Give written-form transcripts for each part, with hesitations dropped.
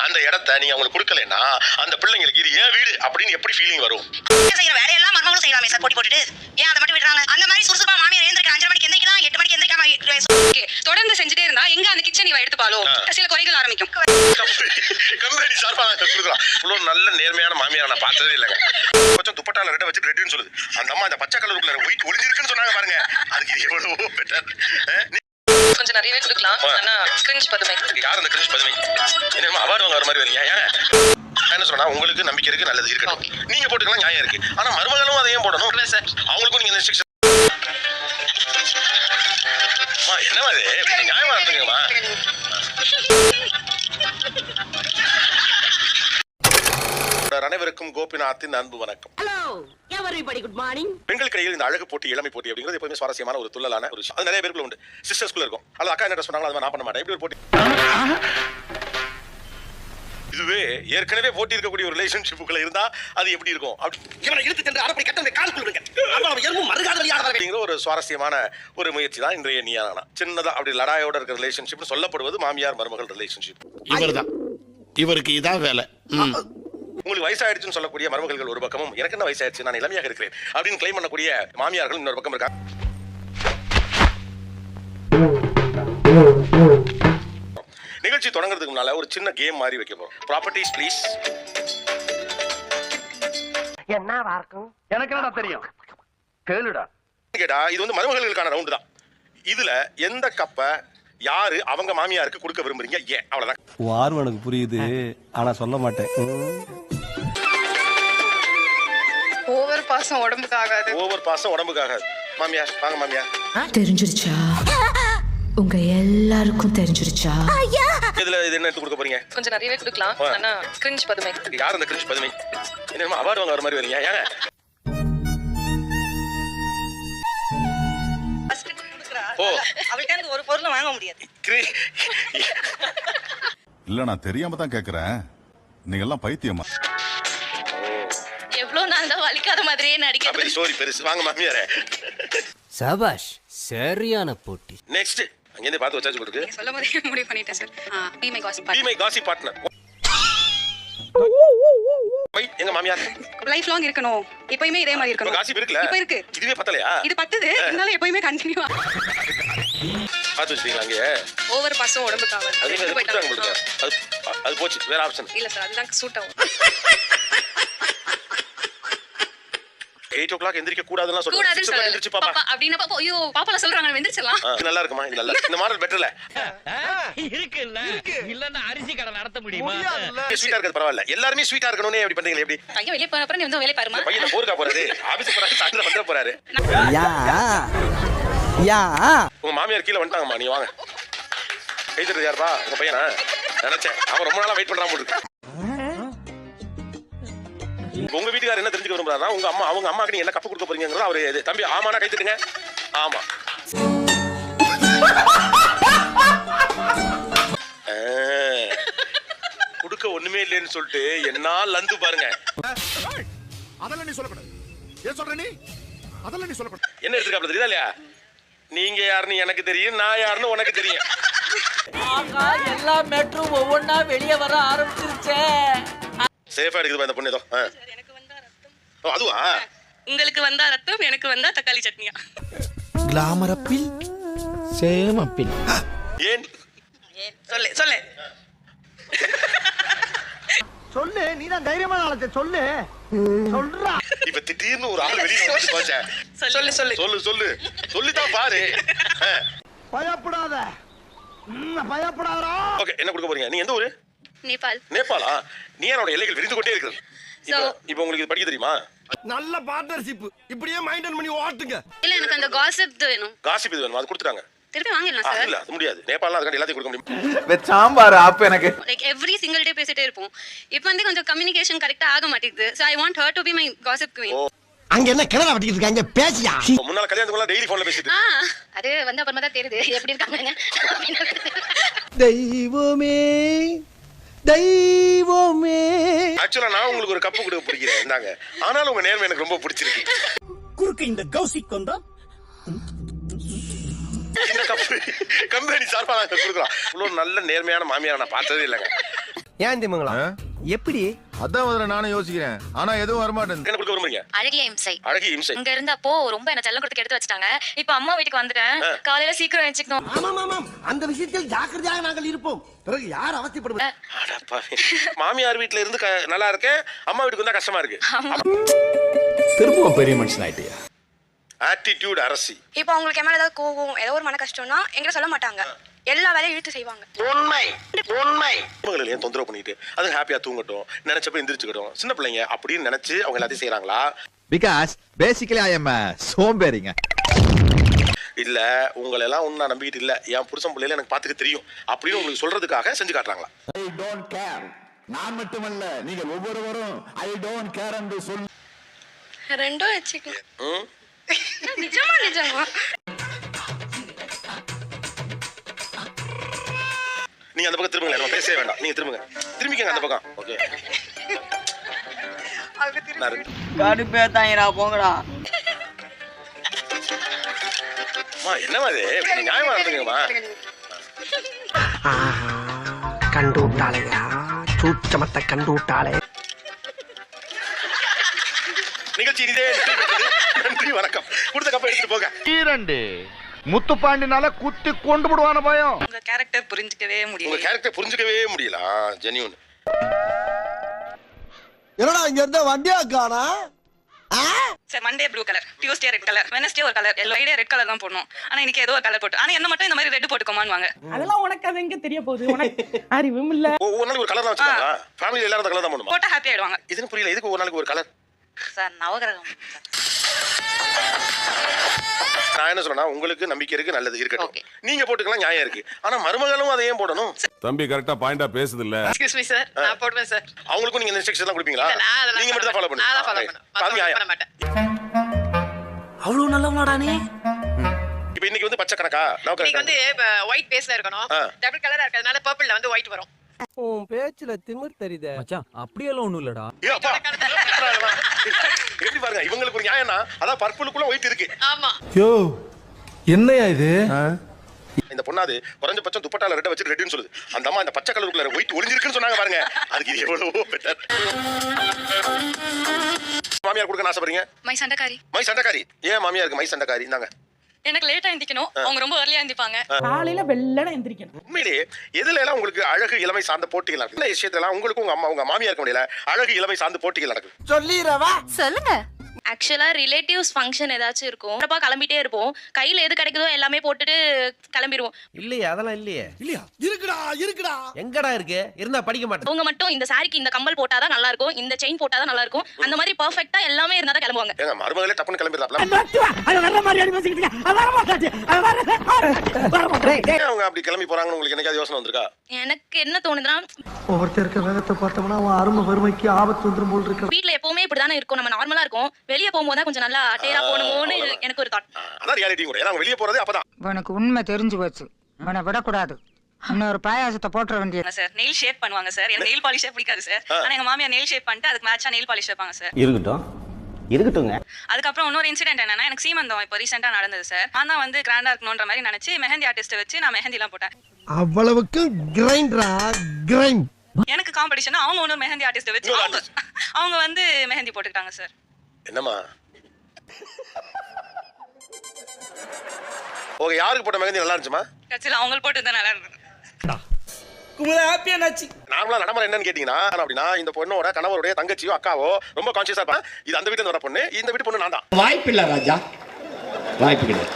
அந்த இடத்த நீங்க அவங்களுக்கு கொடுக்கலன்னா அந்த பிள்ளைங்களுக்கு இது ஏன் வீடு அப்படின்னு எப்படி ஃபீலிங் வரும்? வேற எல்லாம் மர்மங்களும் செய்யலாமே சார், போட்டி போட்டுட்டு ஏன் அதை மட்டும் விடுறாங்க? அந்த மாதிரி சுறுசுறுப்பா மாமியார் எழுந்திருக்க 5 மணிக்கு எந்திரிக்கலாம், 8 மணிக்கு எந்திரிக்காம தொடர்ந்து செஞ்சுட்டே இருந்தா எங்க அந்த கிச்சன் இவ எடுத்துப்பாலோ சில குறைகள் ஆரம்பிக்கும். கம்பெனி சார்பா நாங்க கொடுக்குறோம். இவ்வளவு நல்ல நேர்மையான மாமியார் நான் பார்த்ததே இல்லைங்க. கொஞ்சம் துப்பட்டால ரெட்ட வச்சு ரெட்டுன்னு சொல்லுது. அந்த அம்மா அந்த பச்சை கலருக்குள்ள ஒயிட் ஒளிஞ்சிருக்குன்னு சொன்னாங்க பாருங்க. அதுக்கு எவ்வளவோ பெட்டர். கொஞ்சம் நிறையவே கொடுக்கலாம். ஆனா கிரிஞ்ச் பதுமை. யார் அந்த கிரிஞ்ச் பதுமை? என்னமா அவார்டு வாங்க வர மாதிரி வரீங்க? ஏன் என்ன சொன்னா உங்களுக்கு நம்பிக்கை இருக்கு, நல்லது இருக்கணும், நீங்க போட்டுக்கலாம், நியாயம் இருக்கு. ஆனா மருமகளும் அதை ஏன் போடணும்? அவங்களுக்கும் நீங்க இன்ஸ்ட்ரக்ஷன் என்னமா இது நியாயமா இருந்துங்கம்மா. அனைவருக்கும் கோபிநாத்தின் அன்பு வணக்கம். பெண்களுக்கு இடையில் இந்த அழகு போட்டி, இளமை போட்டி அப்படிங்கிறது எப்பவுமே சுவாரஸ்யமான ஒரு துள்ளலான ஒரு விஷயம். அது நிறைய பேருக்குள்ள உண்டு. சிஸ்டர்ஸ்குள்ள இருக்கும். அது அக்கா என்ன சொன்னாங்களோ அதை நான் பண்ண மாட்டேன். எப்படி ஒரு போட்டி? இதுவே ஏற்கனவே போட்டி இருக்கக்கூடிய ஒரு ரிலேஷன்ஷிப்புக்குள்ள இருந்தா அது எப்படி இருக்கும்? அப்படிங்கிற ஒரு சுவாரஸ்யமான ஒரு முயற்சி தான் இன்றைய நீயானா. சின்னதா அப்படி லடாயோட இருக்கிற ரிலேஷன்ஷிப் சொல்லப்படுவது மாமியார் மருமகள் ரிலேஷன்ஷிப். இவர்தான், இவருக்கு இதான் வேலை. உங்களுக்கு வயசாயிடுச்சுன்னு சொல்லக்கூடிய மருமகள்கள் ஒரு பக்கமும், எனக்கு என்ன வயசாயிடுச்சு, நான் இளமையாக இருக்கிறேன் அப்படின்னு கிளைம் பண்ணக்கூடிய மாமியார்கள் இன்னொரு பக்கம் இருக்காங்க. நிகழ்ச்சி தொடங்குறதுக்கு முன்னால ஒரு சின்ன கேம் மாதிரி வைக்க போறோம். Properties please. என்னவா இருக்கும்? எனக்கு என்னடா தெரியும், கேளுடா. கேட்டா இது வந்து மருமகளுக்கான ரவுண்டு தான். இதுல எந்த கப்பை யாரு அவங்க மாமியாருக்கு கொடுக்க விரும்புறீங்க, ஏன்? அவ்வளவுதான். ஆர்வம் எனக்கு புரியுது, ஆனா சொல்ல மாட்டேன். ஓவர் பாசம் உடம்புக்கு ஆகாது. ஓவர் பாசம் உடம்புக்கு ஆகாது. மாமியார் வாங்க மாமியார். தெரிஞ்சிருச்சா? உங்க எல்லாருக்கும் தெரிஞ்சிருச்சா? இதுல இது என்ன எடுத்து கொடுக்க போறீங்க? கொஞ்சம் நிறையவே கொடுக்கலாம். ஆனா கிரிஞ்ச் பதுமை. யார் அந்த கிரிஞ்ச் பதுமை? என்னமா அவார்டு வாங்க வர மாதிரி வரீங்க? ஏங்க அவளுக்கு ஒரு பொருளை வாங்க முடியாது. இல்ல நான் தெரியாம தான் கேக்குறேன். நீங்க எல்லாம் பைத்தியமா? எவ்வளவு நாள் தான் வலிக்காத மாதிரியே நடிக்கிறது. ஸ்டோரி பெருசு. வாங்க மாமியாரே. சபாஷ், சரியான போட்டி. நெக்ஸ்ட் அங்க இருந்து பார்த்து வச்சாச்சு கொடுக்கு. சொல்ல மாதிரி முடிவு பண்ணிட்டேன் sir. Be my gossip partner. Be my gossip partner. எங்க மாமியார் லைஃப் லாங் இருக்கணும். எப்பவுமே இதே மாதிரி இருக்கணும். காசிப் இருக்குல? இப்ப இருக்கு. இதுவே பத்தலையா? இது பத்துது. இருந்தாலும் எப்பவுமே கண்டினியூவா பாத்து வச்சிட்டீங்களா? அங்க ஓவர் பாசம் உடம்புக்கு ஆகாது. அது போச்சு. வேற ஆப்ஷன் இல்ல சார், அதுதான் சூட் ஆகும். 8 o'clock எந்திரிக்க கூடாதுன்னு சொல்றாங்க. 6 o'clock எந்திரிச்சு பாப்பா அப்படினா பாப்பா, ஐயோ பாப்பால சொல்றாங்க எந்திரிச்சலாம். நல்லா இருக்குமா? இது நல்லா. இந்த மாடல் பெட்டர்ல இருக்குல்ல. இல்லன்னா அரிசி கடை நடத்த முடியுமா? ஸ்வீட்டா இருக்கிறது பரவாயில்ல. எல்லாரும் ஸ்வீட்டா இருக்கணும்னே எப்படி பண்றீங்க? எப்படி பையன் வெளிய போற அப்புறம் நீ வந்து வேலை பாருமா. பையன் போர்க்கா போறாரு, ஆபீஸ் போறாரு, சாயந்தரம் வந்துற போறாரு. யா உங்க மாமியார் கீழ வந்துட்டாங்கம்மா, நீ வாங்க. கைதறது யாருப்பா? உங்க பையனா? நினைச்சேன் அவன் ரொம்ப நாளா வெயிட் பண்றாம இருக்கு. உங்க வீட்டுக்காரர் என்ன தெரிஞ்சுக்க விரும்புறாருன்னா அவங்க அம்மாக்கு நீங்க என்ன கப்பு கொடுக்க போறீங்கங்கறது அவரு தம்பி ஆமானா கைத்துடுங்க. ஆமா. குடுக்க ஒண்ணுமே இல்லைன்னு சொல்லிட்டு என்ன லந்து பாருங்க. அதெல்லாம் நீ சொல்லக்கூடாது. ஏன் சொல்ற நீ? அதெல்லாம் நீ சொல்லக்கூடாது. என்ன எடுத்துக்காப்ல தெரியுதா இல்லையா? நீங்க யாருன்னு எனக்கு தெரியும், நான் யாருன்னு உனக்கு தெரியும். எல்லா மேட்டரும் ஒவ்வொன்னா வெளியே வர ஆரம்பிச்சிருச்சே. சேஃபா இருக்குது இந்த பொண்ணு ஏதோ. எனக்கு வந்தா ரத்தம். ஓ அதுவா? உங்களுக்கு வந்தா ரத்தம், எனக்கு வந்தா தக்காளி சட்னியா? கிளாமர் அப்பில், சேம் அப்பில். ஏன்? சொல்லு சொல்லு சொல்லு, நீ தான் தைரியமான ஆளு. சொல்லு சொல்றா. இப்ப திடீர்னு ஒரு ஆள் வெளிய வந்து போச்சே. சொல்லு சொல்லு சொல்லு சொல்லு சொல்லிதான் பாரு. பயப்படாத, பயப்படாதடா. ஓகே, என்ன கொடுக்க போறீங்க? நீங்க எந்த ஊரு? நேபாள். நேபாளா? நீயானோட எல்லைகள் விரிந்து கொண்டே இருக்குது. இப்போ உங்களுக்கு இது படிக்க தெரியுமா? நல்ல பார்ட்னர்ஷிப். இப்படியே மைண்டன் பண்ணி ஓட்டுங்க. இல்ல, எனக்கு அந்த காசிப் வேணும். காசிப் இது வேணும், அது கொடுத்துட்டாங்க. திருப்பி வாங்கிடலாம் சார். இல்ல அது முடியாது. நேபாளலாம் அதுக்காண்டி எல்லாத்தையும் கொடுக்க முடியும். வெச்சாம்பாரு அப்ப எனக்கு லைக் எவ்ரி சிங்கிள் டே பேசிட்டே இருப்போம். இப்போ வந்து கொஞ்சம் கம்யூனிகேஷன் கரெக்ட்டா ஆக மாட்டேங்குது. So I want her to be my gossip queen. அங்க என்ன கிணறு வெட்டிட்டு இருக்காங்க? பேசியா? முன்னால கல்யாணத்துக்குள்ள டெய்லி போன்ல பேசிட்டு. அது வந்து அப்புறமா தான் தெரியுது எப்படி இருக்காங்க. தெய்வமே தெய்வமே. ஆக்சுவலா நான் உங்களுக்கு ஒரு கப்பு கொடுக்க பிடிக்கிறேன், இந்தாங்க. ஆனாலும் உங்க நேர்மை எனக்கு ரொம்ப பிடிச்சிருக்கு. குறுக்கு இந்த கௌசிக் வந்தா இந்த கப்பு கம்பெனி சார்பா நாங்க கொடுக்குறோம். இவ்வளவு நல்ல நேர்மையான மாமியார் நான் பார்த்ததே இல்லைங்க. ஏன் திமுங்களா எப்படி அதான் முதல்ல நானும் யோசிக்கிறேன் ஆனா எதுவும் வரமாட்டேன். என்ன கொடுக்க விரும்புறீங்க? அழகிய இம்சை. அழகிய இம்சை. இங்க இருந்தப்போ ரொம்ப என்ன செல்லம் கொடுத்து எடுத்து வச்சிட்டாங்க. இப்ப அம்மா வீட்டுக்கு வந்துட்டேன். காலையில சீக்கிரம் எழுந்திக்கணும். ஆமாம் ஆமாம் அந்த விஷயத்தில் ஜாக்கிரதையாக நாங்கள் இருப்போம். பிறகு யார் அவசியப்படுவது? அடப்பாவி. மாமியார் வீட்ல இருந்து நல்லா இருக்கேன், அம்மா வீட்டுக்கு வந்தா கஷ்டமா இருக்கு. திரும்பவும் பெரிய மனுஷன் ஆயிட்டியா? ஆட்டிடியூட் அரசி. இப்போ உங்களுக்கு என் மேல ஏதாவது கோவம் ஏதோ ஒரு மன கஷ்டம்னா எங்களை சொல்ல மாட்டாங்க. எல்லா வேலையும் இழுத்து செய்வாங்க. உண்மை உண்மை. குடும்பங்களை ஏன் தொந்தரவு பண்ணிட்டு அது ஹாப்பியா தூங்கட்டும், நினைச்சப்ப எந்திரிச்சுக்கட்டும். சின்ன பிள்ளைங்க அப்படின்னு நினைச்சு அவங்க எல்லாத்தையும் செய்யறாங்களா? Because basically I am சோம்பேறிங்க. இல்ல உங்களை எல்லாம் ஒண்ணு நான் நம்பிக்கிட்டு இல்ல, என் புருஷன் பிள்ளைல எனக்கு பாத்துக்க தெரியும் அப்படின்னு உங்களுக்கு சொல்றதுக்காக செஞ்சு காட்டுறாங்களா? I don't care. நான் மட்டுமல்ல நீங்கள் ஒவ்வொருவரும் I don't care என்று சொல். ரெண்டும் வச்சுக்கலாம். நிஜமா நிஜமா. நீங்க அந்த பக்கம் திரும்புங்க, நம்ம பேசவே வேண்டாம். நீங்க திரும்பிக்கங்க அந்த பக்கம். ஓகே. கடுப்பேத்தாங்கடா போங்கடா. அம்மா என்னமா இது? கொஞ்சம் நியாயமா நடந்துங்கம்மா. கண்டு விட்டாளையா சூச்சமத்தை கண்டு விட்டாளே. நிகழ்ச்சி இதே நன்றி வணக்கம். கொடுத்த கப்பை எடுத்துட்டு போங்க. இரண்டு முத்துப்பாண்டினால குத்தி கொண்டு விடுவான பயம். உங்க கேரக்டர் புரிஞ்சிக்கவே உங்க முடியல. கேரக்டர் புரிஞ்சுக்கவே முடியல. ஜெனியூன். என்னடா இங்க இருந்த வண்டியா காணா? Sir Monday blue colour, Tuesday red colour, Wednesday ஒரு கலர், ஃப்ரைடே ரெட் கலர் தான் போடணும். ஆனா இன்னைக்கு ஏதோ ஒரு கலர் போட்டு, ஆனா என்ன மட்டும் இந்த மாதிரி ரெட் போட்டுக்கோமான்னு. அதெல்லாம் உனக்கு அது எங்க தெரிய போகுது? உனக்கு அறிவும் இல்ல. ஒரு நாளைக்கு ஒரு கலர் தான் வச்சுக்காங்களா? ஃபேமிலி எல்லாரும் கலர் தான் பண்ணுமா? போட்டா ஹாப்பி ஆயிடுவாங்க. இதுன்னு புரியல. எதுக்கு ஒரு நாளைக்கு ஒரு கலர்? சார் நவகிரகம். நான் என்ன சொல்றேன்னா, உங்களுக்கு நம்பிக்கை இருக்கு, நல்லது இருக்கட்டும். நீங்க போட்டுக்கலாம், நியாயம் இருக்கு. ஆனா மருமகளும் அதை ஏன் போடணும்? தம்பி கரெக்டா பாயிண்டா பேசுது இல்ல? எக்ஸ்கியூஸ் மீ சார், நான் போடுவேன் சார். அவங்களுக்கும் நீங்க இன்ஸ்ட்ரக்ஷன் எல்லாம் கொடுப்பீங்களா? நீங்க மட்டும் தான் ஃபாலோ பண்ணுங்க. அது நியாயம். அவ்வளவு நல்லவனாடா நீ. இப்போ இன்னைக்கு வந்து பச்சை கணக்கா? இன்னைக்கு வந்து ஒயிட் பேஸ்ல இருக்கணும். டபுள் கலரா இருக்கிறதுனால பர்பிள்ல வந்து ஒயிட் வரும். உன் பேச்சுல திமிர் தெரியுதே. மச்சான் அப்படியெல்லாம் ஒண்ணும் இல்லடா. எப்படி பாருங்க, இவங்களுக்கு ஒரு நியாயம்னா அதான் பர்பிளுக்குள்ள ஒயிட் இருக்கு. ஆமா. யோ என்னையா இது? இந்த பொண்ணாது குறைஞ்சபட்சம் துப்பட்டால ரெட்டை வச்சு ரெட்னு சொல்லுது. அந்த அம்மா இந்த பச்சை கலருக்குள்ள ஒயிட் ஒளிஞ்சிருக்குன்னு சொன்னாங்க பாருங்க. அதுக்கு இது எவ்வளவோ பெட்டர். மாமியார் கொடுக்க ஆசைப்படுறீங்க? மை சண்டைக்காரி. மை சண்டைக்காரி. ஏன் மாமியாருக்கு மை சண்டைக்காரி? இந்தாங்க. எனக்கு லேட்டா எந்திக்கணும், அவங்க ரொம்ப early-ஆ எந்திப்பாங்க. காலையில வெள்ளன எந்திரிக்கணும். உண்மையிலேயே எதுல எல்லாம் உங்களுக்கு அழகு இளமை சார்ந்த போட்டிகள் நடக்கும்? இந்த விஷயத்துல எல்லாம் உங்களுக்கு உங்க மாமியாருக்கு முடியல அழகு இளமை சார்ந்த போட்டிகள் நடக்கும். சொல்லிரவா? சொல்லுங்க. ஆக்சுவலா ரிலேட்டிவ்ஸ் ஃபங்க்ஷன் ஏதாச்சும் இருக்கும், அப்பா கிளம்பிட்டே இருப்போம். கையில எது கிடைக்குதோ எல்லாமே போட்டுட்டு கிளம்பிடுவோம். இல்லையா? அதெல்லாம் இல்லையே. இல்லையா? இருக்குடா. எங்கடா இருக்கு? இருந்தா படிக்க மாட்டேன். அவங்க மட்டும் இந்த சாரிக்கு இந்த கம்பல் போட்டாதான் நல்லா இருக்கும், இந்த செயின் போட்டாதான் நல்லா இருக்கும், அந்த மாதிரி பெர்ஃபெக்ட்டா எல்லாமே இருந்தா தான் கிளம்புவாங்க. ஏங்க மருமகளே டப்புன்னு கிளம்பிடலாம்ல? அவங்க அப்படி கிளம்பி போறாங்கன்னு உங்களுக்கு என்னைக்காவது யோசனை வந்திருக்கா? எனக்கு என்ன தோணுதுன்னா, ஒவ்வொருத்தருக்கு வேகத்தை பார்த்தோம்னா அவன் அருமை வறுமைக்கு ஆபத்து வந்துரும் போல் இருக்கு. வீட்ல எப்பவுமே இப்படிதானே இருக்கும், நம்ம நார்மலா இருக்கும். வெளிய போகும்போது தான் கொஞ்சம் நல்லா டேரா போகணும்னு எனக்கு ஒரு தாட். அதான் ரியாலிட்டி கூட. ஏன்னா வெளிய போறதே அப்பதான். உனக்கு உண்மை தெரிஞ்சு போச்சு, உன்னை விடக்கூடாது. இன்னொரு பாயாசத்தை போட்டுற வேண்டியது. சார் நெயில் ஷேப் பண்ணுவாங்க சார். எனக்கு நெயில் பாலிஷே பிடிக்காது சார். ஆனா எங்க மாமியார் நெயில் ஷேப் பண்ணிட்டு அதுக்கு மேட்சா நெயில் பாலிஷ் வைப்பாங்க சார். இருக்கட்டுங்க. அதுக்கப்புறம் இன்னொரு இன்சிடென்ட் என்னன்னா, எனக்கு சீமந்தம் இப்போ ரீசெண்டா நடந்தது சார். நான் வந்து கிராண்டா இருக்கணும்ன்ற மாதிரி நினைச்சு மெஹந்தி ஆர்டிஸ்ட் வச்சு நான் மெஹந்தி எல்லாம் போட்டேன். அவ்வளவுக்கு கிரைண்டரா? கிரைண்ட். எனக்கு காம்படிஷன் அவங்க ஒன்னும் மெஹந்தி ஆர்டிஸ்ட் வச்சு அவங்க வந்து மெஹந்தி போட்டுக்கிட்டாங்க சார். என்னம்மா? ஓகே, யாருக்கு போட்ட மெஹந்தி நல்லா இருந்துச்சுமா? கட்சியில் அவங்களுக்கு போட்டு தான் நல்லா இருந்தது. நார்மலா நடைமுறை என்னன்னு கேட்டீங்கன்னா, அப்படின்னா இந்த பொண்ணோட கணவருடைய தங்கச்சியோ அக்காவோ ரொம்ப கான்சியஸா இருப்பாங்க. இது அந்த வீட்டுல வர பொண்ணு, இந்த வீட்டு பொண்ணு நான் தான். வாய்ப்பு இல்ல ராஜா, வாய்ப்பு கிடையாது.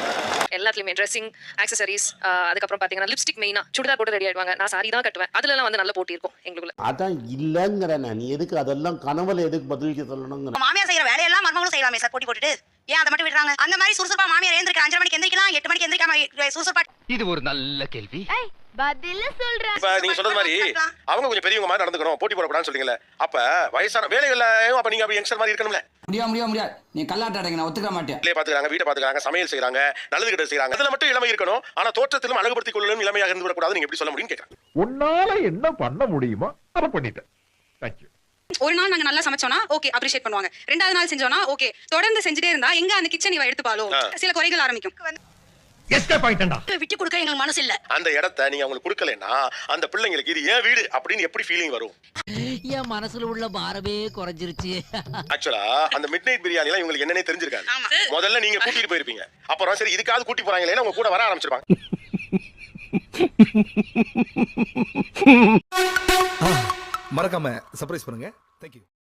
எல்லாத்துலயுமே ட்ரெஸ்ஸிங், ஆக்சசரிஸ், அதுக்கப்புறம் பாத்தீங்கன்னா லிப்ஸ்டிக், மெயினா சுடிதார் போட்டு ரெடி ஆயிடுவாங்க. நான் சாரி தான் கட்டுவேன். அதுல எல்லாம் வந்து நல்ல போட்டி இருக்கும் எங்களுக்குள்ள. அதான் இல்லங்கற. நீ எதுக்கு அதெல்லாம் கனவுல எதுக்கு பதிலுக்கு சொல்லணும்ங்கற? மாமியார் செய்யற வேலையெல்லாம் மருமகளும் செய்யலாமே சார், போட்டி போட்டுட்டு. ஏன் அதை மட்டும் விடுறாங்க? அந்த மாதிரி சுறுசுறுப்பா மாமியார் எழுந்திருக்க 5 மணிக்கு எந்திரிக்கலாம், 8 மணிக்கு எந்திரிக்காம சுறுசுறுப்பா. இது ஒரு நல்ல கேள்வி. பதில சொல்றேன். இப்ப நீங்க சொல்றது மாதிரி அவங்க கொஞ்சம் பெரியவங்க மாதிரி நடந்துக்கணும், போட்டி போடக்கூடாதுன்னு சொல்றீங்கல்ல. அப்ப வயசான வேலைகள்ல அப்ப நீங்க அப்படி யங்ஸ்டர் மாதிரி இருக்கணும்ல. முடியாது. நீ கல்லாட்ட அடைங்க, நான் ஒத்துக்க மாட்டேன். பிள்ளைய பாத்துக்கறாங்க, வீட்டை பாத்துக்கறாங்க, சமையல் செய்யறாங்க, நல்லது கிட்ட செய்யறாங்க. அதுல மட்டும் இளமை இருக்கணும். ஆனா தோற்றத்திலும் அழகுபடுத்திக் கொள்ளலும் இளமையாக இருந்து விடக்கூடாது. நீங்க எப்படி சொல்ல முடியும்னு கேக்குறேன். உன்னால என்ன பண்ண முடியுமோ அதை பண்ணிட்டேன். Thank you. ஒரு நாள் நாங்க நல்லா சமைச்சோம்னா ஓகே அப்ரிஷியேட் பண்ணுவாங்க. 2வது நாள் செஞ்சோம்னா ஓகே. தொடர்ந்து செஞ்சுட்டே இருந்தா எங்க அந்த கிச்சன் இவ எடுத்துப்பாலோ சில குறைகள் ஆரம்பிக்கும். எஸ்கேப் ஆயிட்டேன்டா. விட்டு கொடுக்க எங்களுக்கு மனசு இல்ல. அந்த இடத்த நீங்க அவங்களுக்கு கொடுக்கலன்னா அந்த பிள்ளைங்களுக்கு இது ஏன் வீடு அப்படின்னு எப்படி ஃபீலிங் வரும்? என் மனசுல உள்ள பாரமே குறைஞ்சிருச்சு. ஆக்சுவலா அந்த மிட் நைட் பிரியாணி எல்லாம் இவங்களுக்கு என்னன்னே தெரிஞ்சிருக்காது. முதல்ல நீங்க கூட்டிட்டு போயிருப்பீங்க, அப்புறம் சரி இதுக்காவது கூட்டி போறாங்களே உங்க கூட வர ஆரம்பிச்சிருப்பாங்க. மறக்காம சர்ப்ரைஸ் பண்ணுங்க. தேங்க்யூ.